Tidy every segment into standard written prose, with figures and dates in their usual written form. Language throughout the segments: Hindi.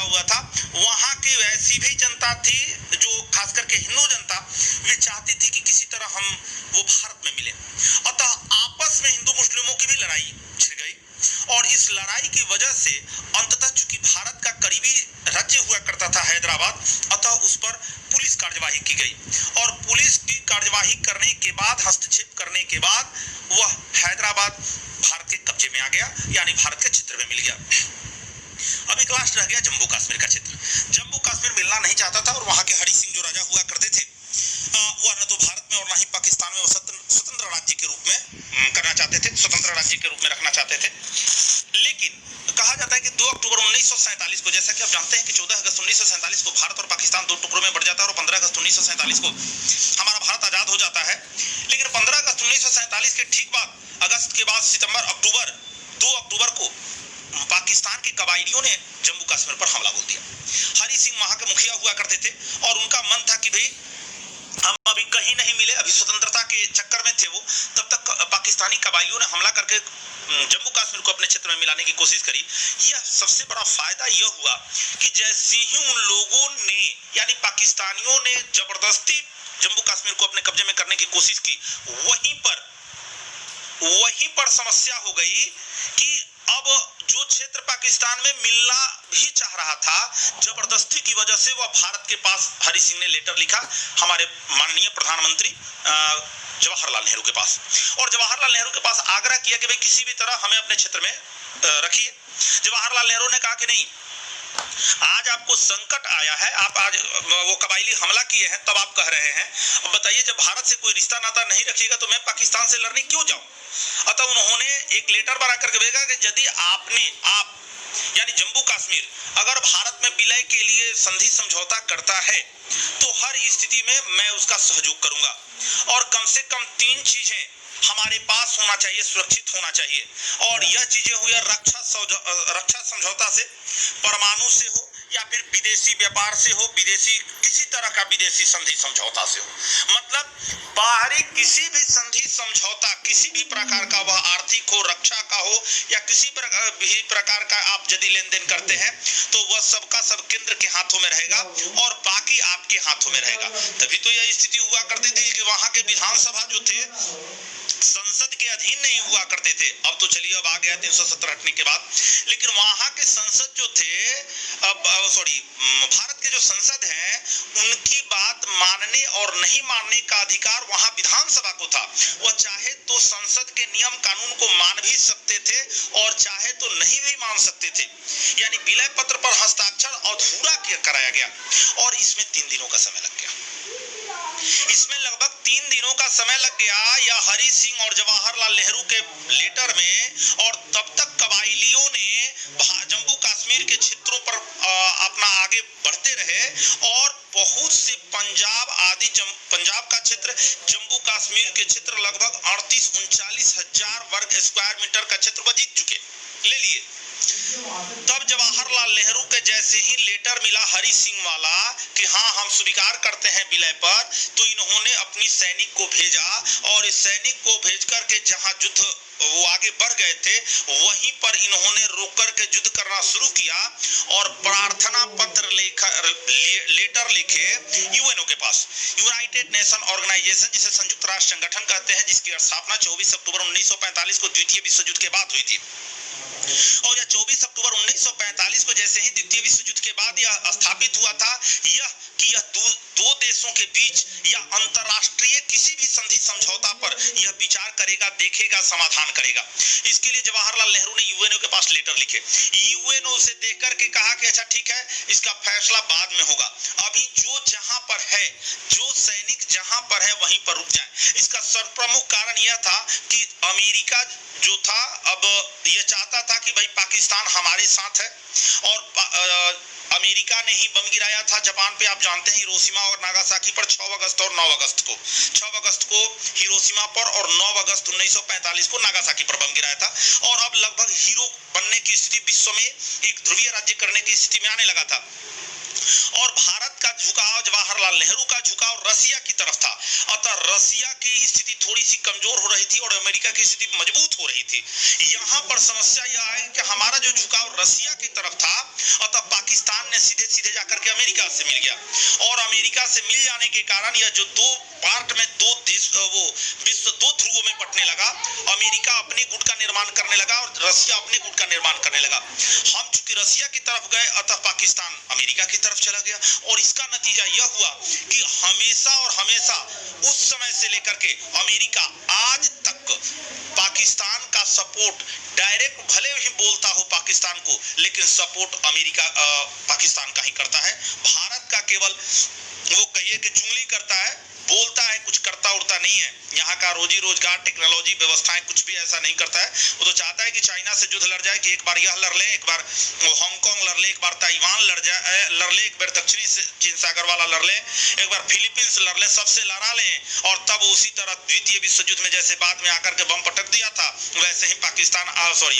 क्या हुआ था, वहां की वैसी भी जनता थी जो खास करके हिंदू जनता, वे चाहती थी कि किसी तरह हम वो भारत में मिले। अतः आपस में हिंदू मुस्लिमों की भी लड़ाई छिड़ गई और इस लड़ाई की वजह से अंततः चूंकि भारत का करीबी राज्य हुआ करता था हैदराबाद, अतः उस पर पुलिस कार्यवाही की गई और पुलिस की कार्यवाही करने के बाद, हस्तक्षेप करने के बाद वह हैदराबाद भारत के कब्जे में आ गया, यानी भारत के क्षेत्र में मिल गया। अब एक लास्ट रह गया जम्मू कश्मीर का क्षेत्र। जम्मू कश्मीर मिलना नहीं चाहता था और वहां के हरि सिंह जो राजा हुआ करते थे, वह न तो भारत में और न ही पाकिस्तान में स्वतंत्र राज्य के रूप में करना चाहते थे, स्वतंत्र राज्य के रूप में रखना चाहते थे। लेकिन कहा जाता है कि 2 अक्टूबर 1947 को, जैसा कि आप जानते हैं कि 14 अगस्त 1947 को भारत और पाकिस्तान 2 टुकड़ों में बढ़ जाता है और 15 अगस्त 1947 को हमारा भारत आजाद हो जाता है। लेकिन 15 अगस्त 1947 के ठीक बाद, अगस्त के बाद सितंबर, अक्टूबर, 2 अक्टूबर को पाकिस्तान के कबायलियों ने जम्मू कश्मीर पर हमला बोल दिया। हरि सिंह वहां के मुखिया हुआ करते थे और उनका मन था कि भाई हम अभी कहीं नहीं मिले, अभी स्वतंत्रता के चक्कर में थे वो, तब तक पाकिस्तानी कबायलियों ने हमला करके जम्मू कश्मीर को अपने क्षेत्र में मिलाने की कोशिश करी। यह सबसे बड़ा फायदा यह हुआ कि जैसे ही उन लोगों ने, यानी पाकिस्तानियों ने जबरदस्ती जम्मू कश्मीर को अपने कब्जे में करने की कोशिश की, वहीं पर समस्या हो गई कि अब जो क्षेत्र पाकिस्तान में मिलना भी चाह रहा था, जबरदस्ती की वजह से वह भारत के पास, हरि सिंह ने लेटर लिखा हमारे माननीय प्रधानमंत्री जवाहरलाल नेहरू के पास, और जवाहरलाल नेहरू के पास आग्रह किया कि भाई किसी भी तरह हमें अपने क्षेत्र में रखिए। जवाहरलाल नेहरू ने कहा कि नहीं, आज आपको संकट आया है, आप आज वो कबायली हमला किए हैं, तब आप कह रहे हैं, अब बताइए जब भारत से कोई रिश्ता नाता नहीं रखिएगा तो मैं पाकिस्तान से लड़ने क्यों जाऊं। अतः उन्होंने एक लेटर बना करके भेजा कि यदि आप यानी जम्मू कश्मीर अगर भारत में विलय के लिए संधि समझौता करता है तो हर स्थिति में मैं उसका सहयोग करूंगा, और कम से कम 3 चीजें हमारे पास होना चाहिए, सुरक्षित होना चाहिए, और यह चीजें हुई रक्षा समझौता से, परमाणु से हो या फिर विदेशी व्यापार से हो, विदेशी किसी तरह का विदेशी संधि समझौता से हो। मतलब बाहरी किसी भी संधि समझौता, किसी भी प्रकार का, वह आर्थिक हो, रक्षा का हो या किसी भी प्रकार का आप यदि लेन देन करते हैं तो वह सबका सब केंद्र के हाथों में रहेगा और बाकी आपके हाथों में रहेगा। तभी तो यह स्थिति हुआ करती थी कि वहां के विधानसभा जो थे संसद के अधीन नहीं हुआ करते थे। अब तो चलिए अब आ गया 370 हटने के बाद, लेकिन वहां के संसद जो थे, भारत के जो संसद हैं, उनकी बात मानने और नहीं मानने का अधिकार वहां विधानसभा को था। वह चाहे तो संसद के नियम कानून को मान भी सकते थे और चाहे तो नहीं भी मान सकते थे। यानी विलय पत्र पर हस्ताक्षर अधूरा कराया गया और इसमें 3 दिनों का समय लग गया। इसमें लगभग 3 दिनों का समय लग गया या हरि सिंह और जवाहरलाल नेहरू के लेटर में, और तब तक कबायलियों ने जम्मू कश्मीर के क्षेत्रों पर अपना आगे बढ़ते रहे और बहुत से पंजाब का क्षेत्र, जम्मू कश्मीर के क्षेत्र लगभग 38-39 हजार वर्ग स्क्वायर मीटर का क्षेत्र वह जीत चुके, ले लिए। तब जवाहरलाल नेहरू के जैसे ही लेटर मिला हरि सिंह वाला कि हाँ हम स्वीकार करते हैं विलय पर, तो इन्होंने अपनी सैनिक को भेजा और इस सैनिक को भेज करके जहां युद्ध वो आगे बढ़ गए थे वहीं पर इन्होंने रोक करके युद्ध करना शुरू किया और प्रार्थना पत्र लेटर लिखे यूएनओ के पास, यूनाइटेड नेशन ऑर्गेनाइजेशन, जिसे संयुक्त राष्ट्र संगठन कहते हैं, जिसकी स्थापना 24 अक्टूबर 1945 को द्वितीय विश्व युद्ध के बाद हुई थी। और यह 24 अक्टूबर 1945 को जैसे ही द्वितीय विश्व युद्ध के बाद यह स्थापित हुआ था, यह दो देशों के बीच या अंतरराष्ट्रीय किसी भी संधि समझौता पर यह विचार करेगा, देखेगा, समाधान करेगा। इसके लिए जवाहरलाल नेहरू ने यूएनओ के पास लेटर लिखे, यूएनओ से देकर के कहा कि अच्छा ठीक है, इसका फैसला बाद में होगा, अभी जो जहां पर है, जो सैनिक जहां पर है वहीं पर रुक जाए। इसका सर्वप्रमुख कारण यह था कि अमेरिका जो था अब यह चाहता था कि भाई पाकिस्तान हमारे साथ है, और अमेरिका ने ही बम गिराया था जापान पे, आप जानते हैं, हिरोशिमा और नागासाकी पर 6 अगस्त और 9 अगस्त को, 6 अगस्त को हिरोशिमा पर और 9 अगस्त 1945 को नागासाकी पर बम गिराया था। और अब लगभग हीरो बनने की स्थिति, विश्व में एक ध्रुवीय राज्य करने की स्थिति में आने लगा था, और भारत का झुकाव, जवाहरलाल नेहरू का झुकाव रसिया की तरफ था। अतः रसिया की स्थिति थोड़ी सी कमजोर हो रही थी और अमेरिका की स्थिति मजबूत हो रही थी। यहाँ पर समस्या यह है कि हमारा जो झुकाव रसिया की तरफ था, अतः पाकिस्तान ने सीधे सीधे जाकर के अमेरिका से मिल गया, और अमेरिका से मिल जाने के कारण यह जो दो पार्ट में दो देश वो विश्व दो ध्रुवों में बंटने लगा। अमेरिका अपने गुट का निर्माण करने लगा और रसिया अपने गुट का निर्माण करने लगा। हम चूंकि रसिया की तरफ गए अतः पाकिस्तान अमेरिका की तरफ चला गया, और इसका नतीजा यह हुआ कि हमेशा और हमेशा उस समय से लेकर के अमेरिका आज तक पाकिस्तान का सपोर्ट डायरेक्ट भले ही बोलता हो पाकिस्तान को, लेकिन सपोर्ट अमेरिका पाकिस्तान का ही करता है। भारत का केवल वो कहिए कि चुगली करता है, बोलता है, कुछ करता उड़ता नहीं है। यहाँ का रोजी रोजगार, टेक्नोलॉजी, व्यवस्थाएं कुछ भी ऐसा नहीं करता है। वो तो चाहता है कि चाइना से युद्ध लड़ जाए, कि एक बार यह लड़ ले, एक बार हांगकांग लड़ ले, एक बार ताइवान लड़ ले, एक बार दक्षिणी चीन सागर वाला लड़ ले, एक बार फिलीपींस लड़ ले, सबसे लड़ा ले, और तब उसी तरह द्वितीय विश्व युद्ध में जैसे बाद में आकर के बम पटक दिया था, वैसे ही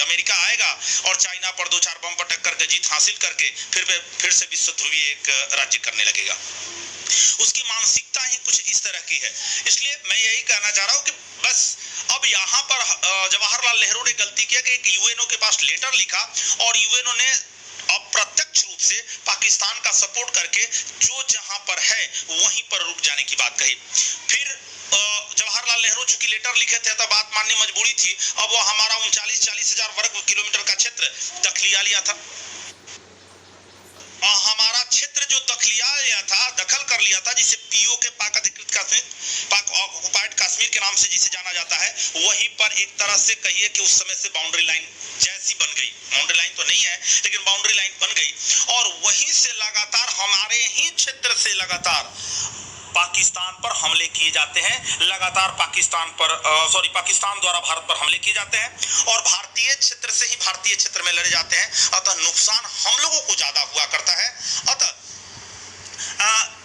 अमेरिका आएगा और चाइना पर 2-4 बम पटक करके जीत हासिल करके फिर से विश्व ध्रुवीय एक राज्य करने लगेगा। उसकी मानसिकता ही कुछ इस तरह की है। इसलिए मैं यही कहना चाह रहा हूं कि बस अब यहाँ पर जवाहरलाल नेहरू ने गलती किया कि एक यूएनओ के पास लेटर लिखा, और यूएनओ ने अप्रत्यक्ष रूप से पाकिस्तान का सपोर्ट करके जो जहां पर है वहीं पर रुक जाने की बात कही। फिर जवाहरलाल नेहरू चूंकि लेटर लिखे थे तो बात माननी मजबूरी थी। अब वो हमारा 39-40 हजार वर्ग किलोमीटर का क्षेत्र दखलिया लिया था। हमारा क्षेत्र जो दखल कर लिया था, जिसे पीओके पाक अधिकृत कश्मीर, पाक ऑक्युपाइड कश्मीर के नाम से जिसे जाना जाता है, वहीं पर एक तरह से कहिए कि उस समय से बाउंड्री लाइन जैसी बन गई। बाउंड्री लाइन तो नहीं है, लेकिन बाउंड्री लाइन बन गई, और वहीं से लगातार हमारे ही क्षेत्र से लगातार पाकिस्तान पर हमले किए जाते हैं। लगातार पाकिस्तान द्वारा भारत पर हमले किए जाते हैं, और भारतीय क्षेत्र से ही भारतीय क्षेत्र में लड़े जाते हैं। अतः नुकसान हम लोगों को ज्यादा हुआ करता है। अतः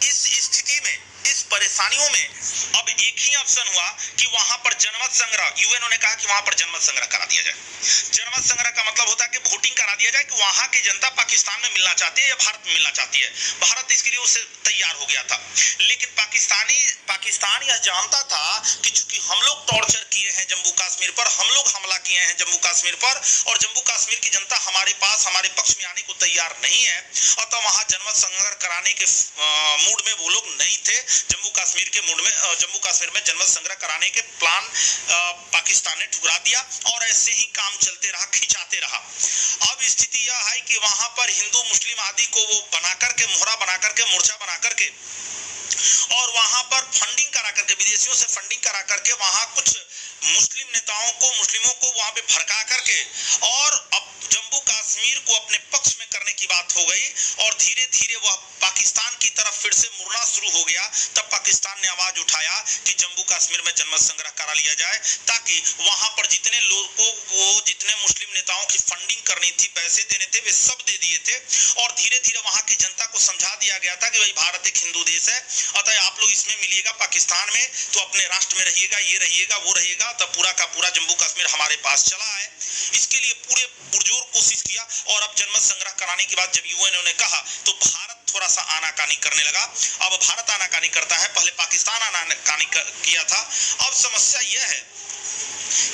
इस स्थिति में, इस परेशानियों में अब एक ही ऑप्शन हुआ कि वहां पर जनमत संग्रह, यूएनओ ने कहा कि वहां पर जनमत संग्रह करा दिया जाए। जनमत संग्रह का मतलब होता है कि वोटिंग करा दिया जाए कि वहां की जनता पाकिस्तान में मिलना चाहती है या भारत में मिलना चाहती है। भारत इसके लिए उससे तैयार हो गया था, लेकिन पाकिस्तान यह जानता था कि चूंकि हम लोग टॉर्चर किए हैं जम्मू कश्मीर पर, हम लोग हमला किए हैं जम्मू कश्मीर पर, और जम्मू कश्मीर की जनता हमारे पास, हमारे पक्ष में आने को तैयार नहीं है, अतः वहां जनमत संग्रह कराने के मूड में वो लोग नहीं थे। जम्मू कश्मीर के मूड में, जम्मू कश्मीर में जनमत संग्रह कराने के प्लान पाकिस्तान ने ठुकरा दिया, और ऐसे ही काम चलते रहा, खिंचाते रहा। अब स्थिति यह है कि वहां पर हिंदू मुस्लिम आदि को वो बना करके, मोहरा बना करके, मोर्चा बना करके, और वहां पर फंडिंग करा करके, विदेशियों से फंडिंग करा करके, वहां कुछ मुस्लिम नेताओं को, मुस्लिमों को वहां पे भड़का करके, और अब जम्मू कश्मीर को अपने पक्ष में करने की बात हो गई, और धीरे धीरे वह पाकिस्तान की तरफ फिर से मुड़ना शुरू हो गया। तब पाकिस्तान ने आवाज उठाया कि जम्मू कश्मीर में जनमत संग्रह करा लिया जाए, ताकि वहां पर जितने लोगों को, जितने मुस्लिम नेताओं की फंडिंग करनी थी, पैसे देने थे, वे सब दे दिए थे, और धीरे धीरे वहां की जनता को समझा दिया गया था कि भाई भारत एक हिंदू देश है, अतः आप लोग इसमें मिलिएगा, पाकिस्तान में तो अपने राष्ट्र में रहिएगा, ये रहिएगा, वो रहिएगा, तब पूरा का पूरा जम्मू कश्मीर हमारे पास चला है। इसके लिए पूरे पुरजोर कोशिश किया, और अब जनमत संग्रह कराने के बाद जब यूएनओ ने कहा तो भारत थोड़ा सा आनाकानी करने लगा। अब भारत आनाकानी करता है, पहले पाकिस्तान आनाकानी किया था। अब समस्या यह है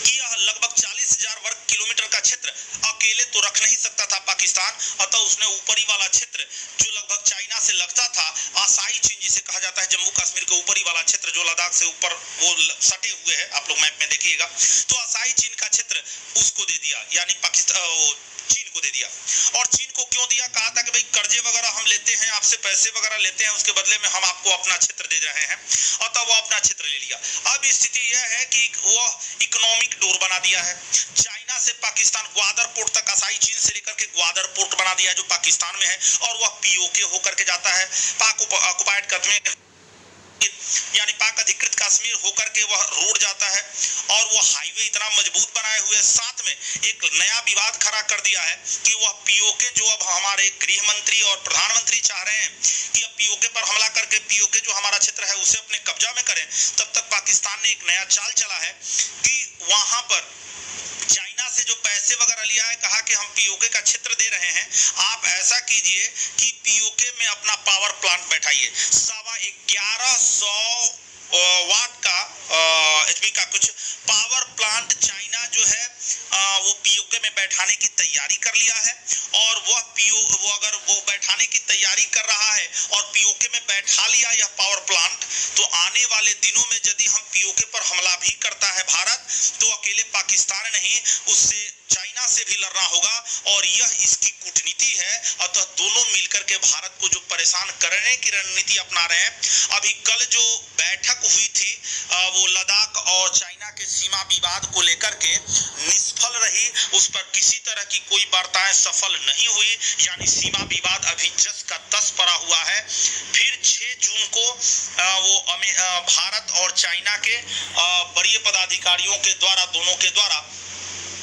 कि यह लगभग 40,000 वर्ग किलोमीटर का क्षेत्र अकेले तो रख नहीं सकता था पाकिस्तान, अतः उसने ऊपरी वाला क्षेत्र जो लगभग चाइना से लगता था, आसाई चीन जिसे कहा जाता है, जम्मू कश्मीर के ऊपरी वाला क्षेत्र जो लद्दाख से ऊपर वो सटे हुए हैं, आप लोग मैप में देखिएगा, तो आसाई चीन का क्षेत्र उसको दे दिया, यानी चीन को दे दिया। और चीन को क्यों दिया? कहा था कि भाई कर्जे वगैरह हम लेते हैं, आपसे पैसे वगैरह लेते हैं, उसके बदले में हम आपको अपना क्षेत्र दे रहे हैं, अतः वो अपना क्षेत्र ले लिया। अब स्थिति यह है कि वो इकोनॉमिक डोर बना दिया है। चाइना से पाकिस्तान ग्वादर पोर्ट तक, आसाई चीन से लेकर के ग्वादर पोर्ट बना दिया जो पाकिस्तान में है, और वह पीओके होकर के जाता है, पाक ऑक्युपाइड कश्मीर यानी पाक अधिकृत कश्मीर होकर के वह रोड जाता है, और वह हाईवे इतना मजबूत बनाए हुए, साथ में एक नया विवाद खड़ा कर दिया है कि वह पीओके जो अब हमारे गृह मंत्री और प्रधानमंत्री चाह रहे हैं कि अब पीओके पर हमला करके पीओके जो हमारा क्षेत्र है उसे अपने कब्जा में करें, तब तक पाकिस्तान ने एक नया चाल चला है कि वहां पर चाइना से जो पैसे वगैरह लिया है, कहा कि हम पीओके का क्षेत्र दे रहे हैं, आप ऐसा कीजिए कि पीओके में अपना पावर प्लांट बैठाइए। 1150 वाट का एचपी का कुछ पावर प्लांट चाइना जो है वो पीओके में बैठाने की तैयारी कर लिया है, और वो अगर वो बैठा बैठाने की तैयारी कर रहा है और पीओके में बैठा लिया यह पावर प्लांट, तो आने वाले दिनों में यदि हम पीओके पर हमला भी करता है भारत, तो अकेले पाकिस्तान नहीं, उससे चाइना से भी लड़ना होगा और यह इसकी कूटनीति है। अतः दोनों मिलकर के भारत को जो परेशान करने की रणनीति अपना रहे हैं। अभी कल जो बैठक हुई थी वो लद्दाख और चाइना के सीमा विवाद को लेकर के निष्फल रही, उस पर किसी तरह की कोई वार्ताएं सफल नहीं हुई, यानी सीमा विवाद अभी जस का तस पड़ा हुआ है। फिर 6 जून को वो भारत और चाइना के बड़े पदाधिकारियों के द्वारा, दोनों के द्वारा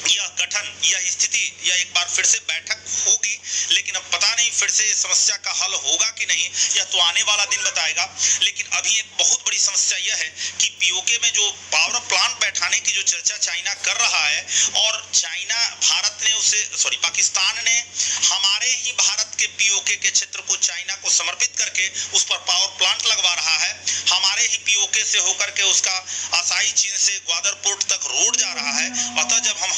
यह गठन, यह स्थिति, यह एक बार फिर से बैठक होगी, लेकिन अब पता नहीं फिर से इस समस्या का हल होगा कि नहीं, यह तो आने वाला दिन बताएगा। लेकिन अभी एक बहुत बड़ी समस्या यह है कि पीओके में जो पावर प्लांट बैठाने की जो चर्चा चाइना कर रहा है, और चाइना, भारत ने उसे, पाकिस्तान ने हमारे ही भारत के पीओके के क्षेत्र को चाइना को समर्पित करके उस पर पावर प्लांट लगवा रहा है। हमारे ही पीओके से होकर के उसका असाई चीन से ग्वादर पोर्ट तक रोड जा रहा है। अतः जब हम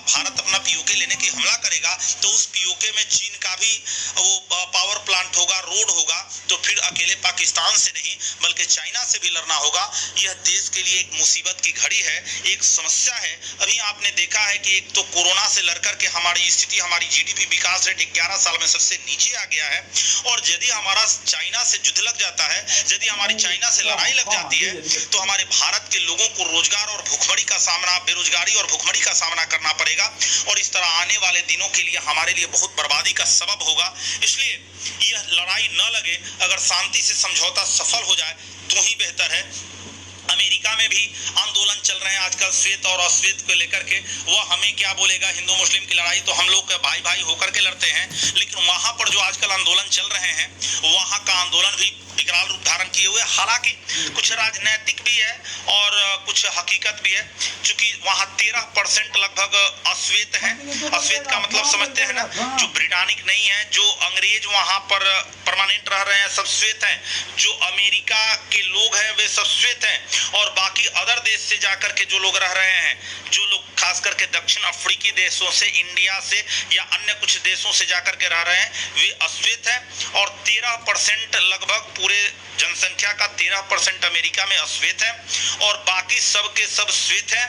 भारत अपना पीओके लेने की हमला करेगा, तो उस पीओके में चीन का भी वो पावर प्लांट होगा, रोड होगा, तो फिर अकेले पाकिस्तान से नहीं बल्कि चाइना से भी लड़ना होगा। यह देश के लिए एक मुसीबत की घड़ी है, एक समस्या है। अभी आपने देखा है कि एक तो कोरोना से लड़कर के हमारी स्थिति, हमारी जीडीपी विकास रेट 11 साल में सबसे नीचे आ गया है, और यदि हमारा चाइना से युद्ध लग जाता है, यदि हमारी चाइना से लड़ाई लग जाती है, तो हमारे भारत के लोगों को रोजगार और भूखमरी का सामना, बेरोजगारी और भूखमरी का सामना करना पड़ेगा, और इस तरह आने वाले दिनों के लिए हमारे लिए बहुत बर्बादी का सबब होगा। इसलिए यह लड़ाई न लगे, अगर शांति से समझौता सफल हो जाए तो ही बेहतर है। अमेरिका में भी आंदोलन चल रहे हैं आजकल श्वेत और अश्वेत को लेकर के। वह हमें क्या बोलेगा, हिंदू मुस्लिम की लड़ाई तो हम लोग भाई भाई होकर के लड़ते हैं, लेकिन वहां पर जो आजकल आंदोलन चल रहे हैं, वहां का आंदोलन भी विकराल रूप धारण किए हुए, हालांकि कुछ राजनीतिक भी है और कुछ हकीकत भी है, क्योंकि वहां 13% लगभग अश्वेत हैं। अश्वेत का मतलब समझते हैं ना, जो ब्रिटानिक नहीं है, जो अंग्रेज वहां पर परमानेंट रह रहे हैं, सब श्वेत हैं। जो अमेरिका के लोग हैं वे सब श्वेत हैं, और बाकी अदर देश से जाकर के जो लोग रह रहे हैं, जो लोग खास करके दक्षिण अफ्रीकी देशों से, इंडिया से या अन्य कुछ देशों से जाकर के रह रहे हैं, वे अश्वेत हैं। और 13% लगभग पूरे जनसंख्या का 13% अमेरिका में अश्वेत है, और बाकी सब के सब श्वेत है,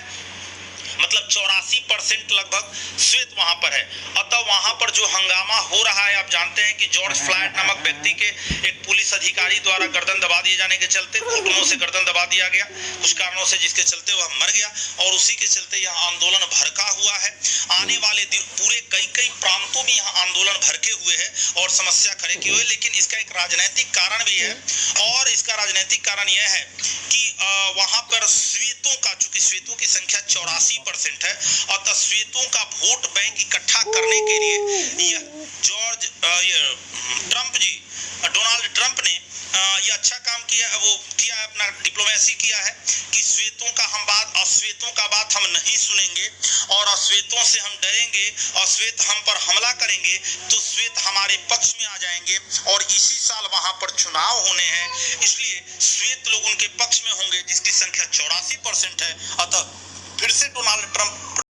मतलब 84% लगभग श्वेत वहां पर है। अतः वहां पर जो हंगामा हो रहा है, आप जानते हैं कि जॉर्ज फ्लॉयड नामक व्यक्ति के एक पुलिस अधिकारी द्वारा गर्दन दबा दिए जाने के चलते, घुटनों से गर्दन दबा दिया गया कुछ कारणों से, जिसके चलते वह मर गया, और उसी के चलते यह आंदोलन भड़का हुआ है। आने वाले दिन पूरे कई प्रांतों में यह आंदोलन भड़के हुए है और समस्या खड़े की हुई है। लेकिन इसका एक राजनीतिक कारण भी है, और इसका राजनीतिक कारण यह है कि वहां पर श्वेतों का, चूंकि श्वेतों की संख्या 84% है, अतः श्वेतों का वोट बैंक इकट्ठा करने के लिए यह डोनाल्ड ट्रंप ने ये अच्छा काम किया, वो किया है, अपना डिप्लोमेसी किया है कि श्वेतों का हम बात, अश्वेतों का बात हम नहीं सुनेंगे, और अश्वेतों से हम डरेंगे, अश्वेत हम पर हमला करेंगे तो श्वेत हमारे पक्ष में आ जाएंगे, और इसी साल वहां पर चुनाव होने हैं, इसलिए श्वेत लोग उनके पक्ष में होंगे, जिसकी संख्या 84% है। अतः फिर से डोनाल्ड ट्रंप